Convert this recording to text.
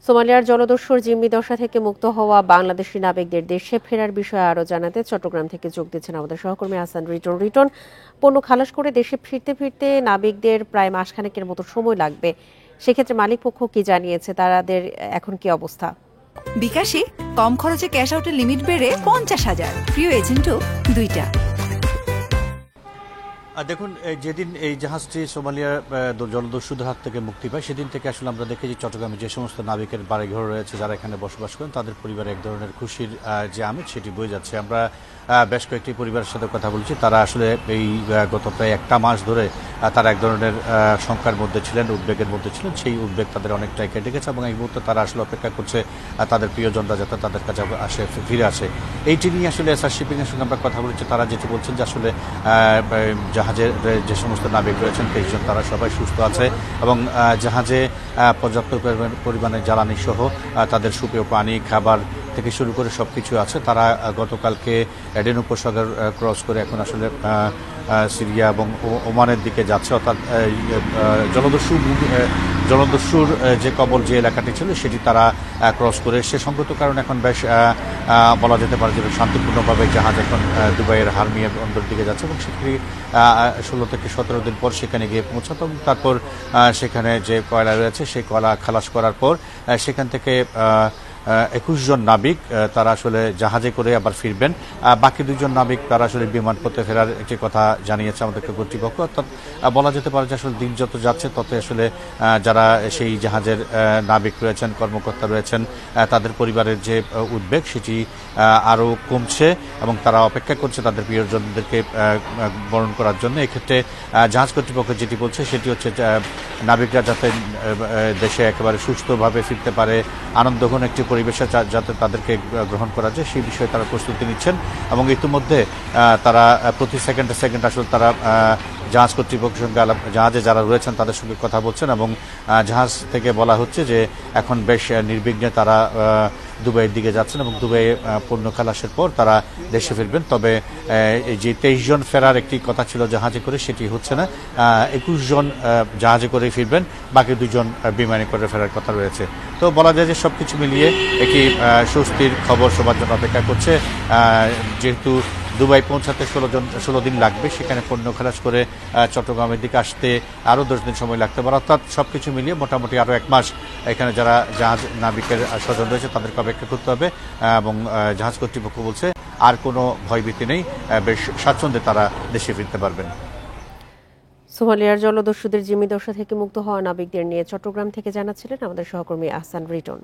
সোমালিয়ার জলদস্যুর জিম্মি দশা থেকে মুক্ত হওয়া বাংলাদেশি নাবিকদের দেশে ফেরার বিষয়ে আরও জানাতে চট্টগ্রাম থেকে যোগ দিচ্ছেন আমাদের সহকর্মী আহসান রিটন। পণ্য খালাস করে দেশে ফিরতে ফিরতে নাবিকদের প্রায় মাসখানেকের মতো সময় লাগবে। সেক্ষেত্রে মালিকপক্ষ কি জানিয়েছে, তাদের এখন কি অবস্থা? বিকাশে কম খরচে ক্যাশ আউটের লিমিট বেড়ে 50,000, প্রিয় এজেন্টও 2টা। দেখুন, যেদিন এই জাহাজটি সোমালিয়ার জলদস্যুদের হাত থেকে মুক্তি পায় সেদিন থেকে আসলে আমরা দেখেছি চট্টগ্রামে যে সমস্ত নাবিকের বাড়িঘর রয়েছে, যারা এখানে বসবাস করেন, তাদের পরিবারে এক ধরনের খুশির যে আমেজ সেটি বয়ে যাচ্ছে। আমরা বেশ কয়েকটি পরিবারের সাথে কথা বলছি, তারা আসলে এই গত প্রায় একটা মাস ধরে তারা এক ধরনের শঙ্কার মধ্যে ছিলেন, উদ্বেগের মধ্যে ছিলেন। সেই উদ্বেগ তাদের অনেকটাই কেটে গেছে এবং এই মুহূর্তে তারা আসলে অপেক্ষা করছে তাদের প্রিয়জনরা যাতে তাদের কাছে ফিরে আসে। এইটি নিয়ে আসলে এসআর শিপিংয়ের সঙ্গে আমরা কথা বলেছি। তারা যেটি বলছেন যে আসলে জাহাজের যে সমস্ত নাবিক রয়েছেন 23 জন, তারা সবাই সুস্থ আছে এবং জাহাজে পর্যাপ্ত পরিমাণে জ্বালানি সহ তাদের সুপেয় পানি, খাবার থেকে শুরু করে সব কিছু আছে। তারা গতকালকে এডেন উপসাগর ক্রস করে এখন আসলে সিরিয়া এবং ওমানের দিকে যাচ্ছে, অর্থাৎ জলদস্যুর যে কবল যে এলাকাটি ছিল সেটি তারা ক্রস করে সে সংগত কারণে এখন বেশ বলা যেতে পারে যে শান্তিপূর্ণভাবে জাহাজ এখন দুবাইয়ের হারমিয়া বন্দর দিকে যাচ্ছে এবং সেখানে 16 থেকে 17 দিন পর সেখানে গিয়ে পৌঁছাতো এবং তারপর সেখানে যে কয়লা রয়েছে সেই কয়লা খালাস করার পর সেখান থেকে 21 জন নাবিক তারা আসলে জাহাজে করে আবার ফিরবেন। বাকি 2 জন নাবিক তারা আসলে বিমান পথে ফেরার একটি কথা জানিয়েছে আমাদেরকে কর্তৃপক্ষ। অর্থাৎ বলা যেতে পারে যে আসলে দিন যত যাচ্ছে তত আসলে যারা সেই জাহাজের নাবিক রয়েছেন, কর্মকর্তা রয়েছেন, তাদের পরিবারের যে উদ্বেগ সেটি আরও কমছে এবং তারা অপেক্ষা করছে তাদের প্রিয়জনদেরকে বরণ করার জন্য। এক্ষেত্রে জাহাজ কর্তৃপক্ষ যেটি বলছে সেটি হচ্ছে নাবিকরা যাতে দেশে একেবারে সুস্থভাবে ফিরতে পারে, আনন্দঘন একটি পরিবেশে যাতে তাদেরকে গ্রহণ করা যায় সেই বিষয়ে তারা প্রস্তুতি নিচ্ছেন এবং ইতিমধ্যে তারা প্রতি সেকেন্ডে আসলে তারা জাহাজ কর্তৃপক্ষের সঙ্গে জাহাজে যারা রয়েছেন তাদের সঙ্গে কথা বলছেন এবং জাহাজ থেকে বলা হচ্ছে যে এখন বেশ নির্বিঘ্নে তারা দুবাইয়ের দিকে যাচ্ছেন এবং দুবাইয়ে পণ্য খালাসের পর তারা দেশে ফিরবেন। তবে এই যে 23 জন ফেরার একটি কথা ছিল জাহাজে করে সেটি হচ্ছে না, 21 জন জাহাজে করে ফিরবেন, বাকি 2 জন বিমানে করে ফেরার কথা রয়েছে। তো বলা যায় যে সবকিছু মিলিয়ে একটি স্বস্তির খবর সবার জন্য অপেক্ষা করছে। যেহেতু দুবাই পৌঁছাতে 16 দিন লাগবে, সেখানে পণ্য খালাস করে চট্টগ্রামের দিকে আসতে আরও 10 দিন সময় লাগতে পারে। অর্থাৎ সবকিছু মিলিয়ে মোটামুটি আরও 1 মাস এখানে যারা জাহাজ নাবিকের স্বজন রয়েছে তাদেরকে অপেক্ষা করতে হবে এবং জাহাজ কর্তৃপক্ষ বলছে আর কোনো ভয়ভীতি নেই, বেশ স্বাচ্ছন্দ্যে তারা দেশে ফিরতে পারবেন। সোমালিয়ার জলদস্যুদের জিম্মি দশা থেকে মুক্ত হওয়া নাবিকদের নিয়ে চট্টগ্রাম থেকে জানাচ্ছিলেন আমাদের সহকর্মী আহসান রিটন।